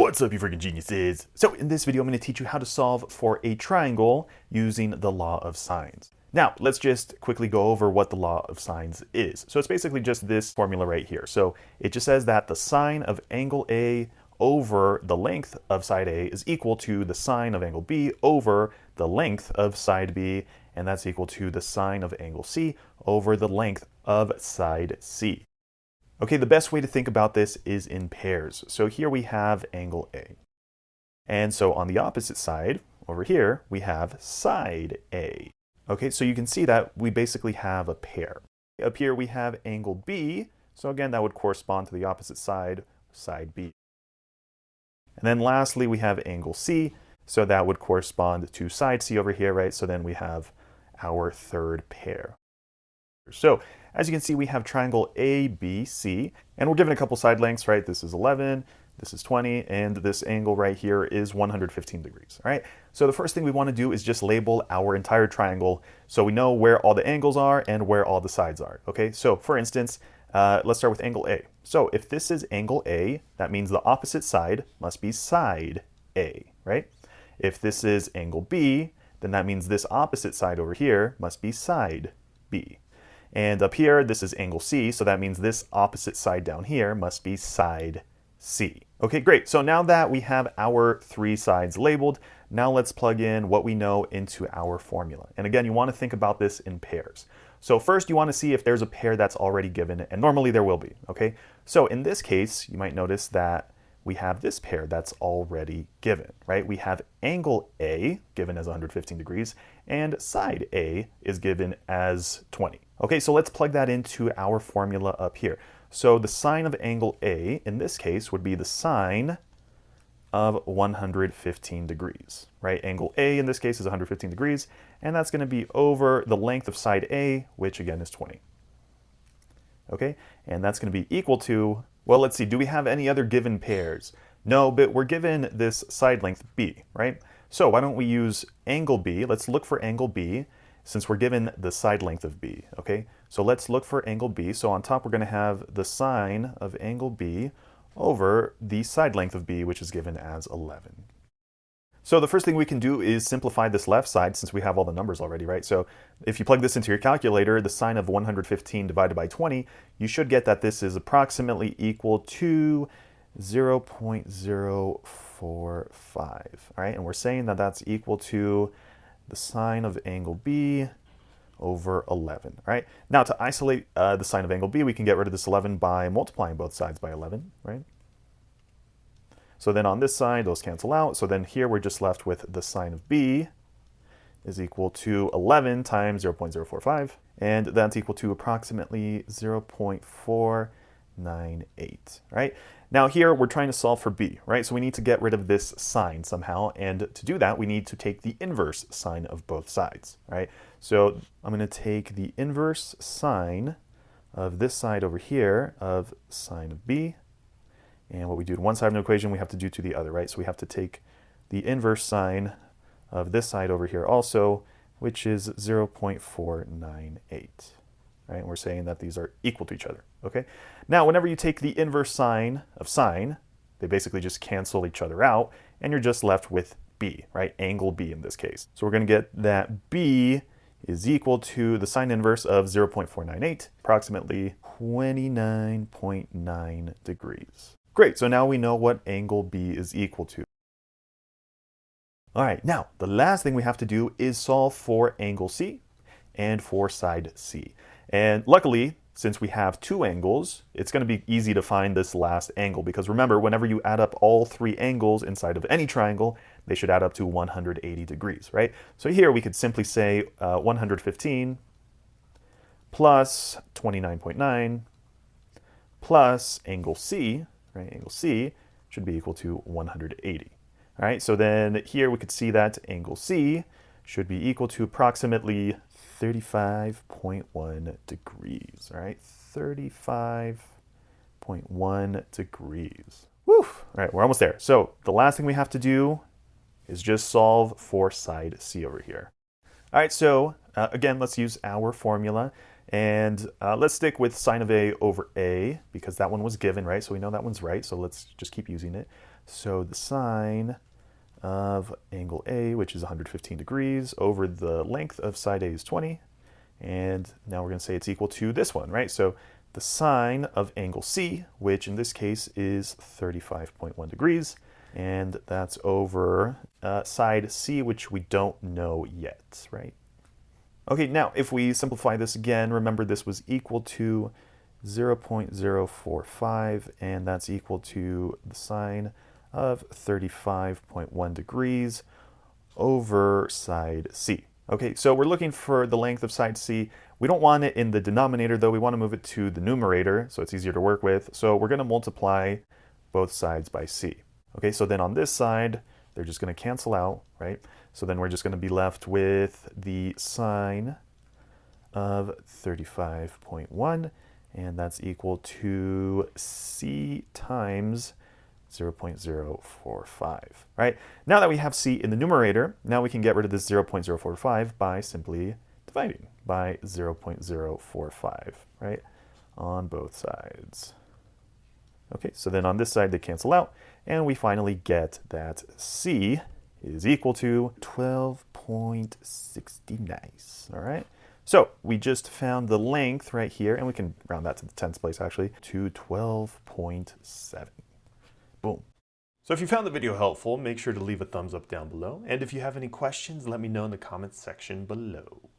What's up, you freaking geniuses? So in this video, I'm going to teach you how to solve for a triangle using the law of sines. Now, let's just quickly go over what the law of sines is. So it's basically just this formula right here. So it just says that the sine of angle A over the length of side A is equal to the sine of angle B over the length of side B, and that's equal to the sine of angle C over the length of side C. Okay, the best way to think about this is in pairs. So here we have angle A. And so on the opposite side, over here, we have side A. Okay, so you can see that we basically have a pair. Up here we have angle B. So again, that would correspond to the opposite side, side B. And then lastly, we have angle C. So that would correspond to side C over here, right? So then we have our third pair. So as you can see, we have triangle ABC, and we're given a couple side lengths, right? This is 11, this is 20, and this angle right here is 115 degrees, all right? So the first thing we want to do is just label our entire triangle so we know where all the angles are and where all the sides are, okay? So for instance, let's start with angle A. So if this is angle A, that means the opposite side must be side A, right? If this is angle B, then that means this opposite side over here must be side B. And up here, this is angle C, so that means this opposite side down here must be side C. Okay, great. So now that we have our three sides labeled, now let's plug in what we know into our formula. And again, you want to think about this in pairs. So first, you want to see if there's a pair that's already given, and normally there will be, okay? So in this case, you might notice that we have this pair that's already given, right? We have angle A given as 115 degrees, and side A is given as 20. Okay, so let's plug that into our formula up here. So the sine of angle A, in this case, would be the sine of 115 degrees, right? Angle A, in this case, is 115 degrees, and that's going to be over the length of side A, which again is 20. Okay, and that's going to be equal to, well, let's see, do we have any other given pairs? No, but we're given this side length B, right? So why don't we use angle B? Let's look for angle B since we're given the side length of B, okay? So let's look for angle B. So on top, we're going to have the sine of angle B over the side length of B, which is given as 11. So the first thing we can do is simplify this left side since we have all the numbers already, right? So if you plug this into your calculator, the sine of 115 divided by 20, you should get that this is approximately equal to 0.045, all right? And we're saying that that's equal to the sine of angle B over 11, all right? Now to isolate the sine of angle B, we can get rid of this 11 by multiplying both sides by 11, right? So then on this side, those cancel out. So then here we're just left with the sine of B is equal to 11 times 0.045, and that's equal to approximately 0.498, right? Now here we're trying to solve for B, right? So we need to get rid of this sine somehow, and to do that we need to take the inverse sine of both sides, right? So I'm going to take the inverse sine of this side over here of sine of B, and what we do to one side of an equation we have to do to the other, right? So we have to take the inverse sine of this side over here also, which is 0.498, right? And we're saying that these are equal to each other, okay? Now, whenever you take the inverse sine of sine, they basically just cancel each other out, and you're just left with B, right? Angle B in this case. So we're going to get that B is equal to the sine inverse of 0.498, approximately 29.9 degrees. Great, so now we know what angle B is equal to. All right, now the last thing we have to do is solve for angle C and for side C. And luckily, since we have two angles, it's going to be easy to find this last angle because remember, whenever you add up all three angles inside of any triangle, they should add up to 180 degrees, right? So here we could simply say 115 plus 29.9 plus angle C, right? Angle C should be equal to 180. All right, so then here we could see that angle C should be equal to approximately 35.1 degrees, all right? 35.1 degrees. Woo! All right, we're almost there. So the last thing we have to do is just solve for side C over here. All right, so again, let's use our formula. And let's stick with sine of A over A because that one was given, right? So we know that one's right, so let's just keep using it. So the sine of angle A, which is 115 degrees, over the length of side A is 20. And now we're going to say it's equal to this one, right? So the sine of angle C, which in this case is 35.1 degrees, and that's over side C, which we don't know yet, right? Okay, now if we simplify this again, remember this was equal to 0.045, and that's equal to the sine of 35.1 degrees over side C. Okay, so we're looking for the length of side C. We don't want it in the denominator though, we want to move it to the numerator so it's easier to work with. So we're going to multiply both sides by C. Okay, so then on this side, they're just going to cancel out, right? So then we're just going to be left with the sine of 35.1, and that's equal to C times 0.045, right? Now that we have C in the numerator, now we can get rid of this 0.045 by simply dividing by 0.045, right, on both sides. Okay, so then on this side they cancel out, and we finally get that C is equal to 12.69, all right? So we just found the length right here, and we can round that to the tenths place actually, to 12.7. Boom. So if you found the video helpful, make sure to leave a thumbs up down below. And if you have any questions, let me know in the comments section below.